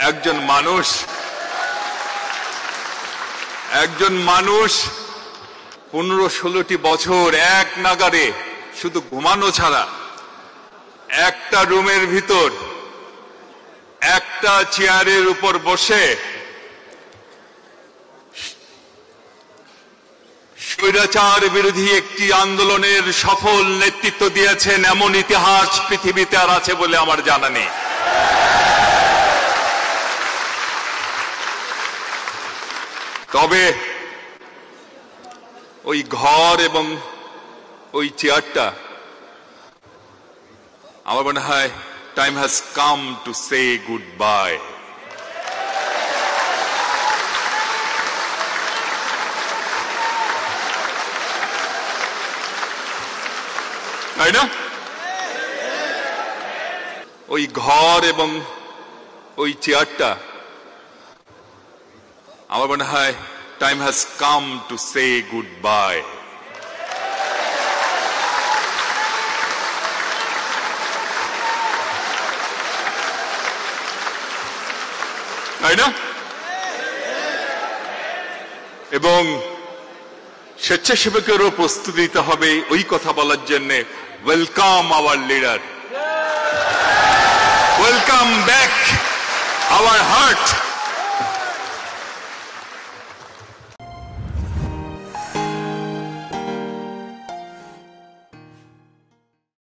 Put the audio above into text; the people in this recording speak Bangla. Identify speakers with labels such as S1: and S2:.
S1: একজন মানুষ 15-16টি বছর এক নাগারে শুধু ঘুমানো ছাড়া একটা রুমের ভিতর একটা চেয়ারের উপর বসে স্বৈরাচার বিরোধী একটি আন্দোলনের সফল নেতৃত্ব দিয়েছেন এমন ইতিহাস পৃথিবীতে আর আছে বলে আমার জানা নেই। তবে ওই ঘর এবং ওই চেয়ারটা আমার মনে হয় time has come to say goodbye. তাই না? ওই ঘর এবং ওই চেয়ারটা আমার মনে হয় time has come to say goodbye. তাই না? এবং স্বেচ্ছাসেবকেরও প্রস্তুতি নিতে হবে ওই কথা বলার জন্য, welcome hour leader, welcome back hour heart.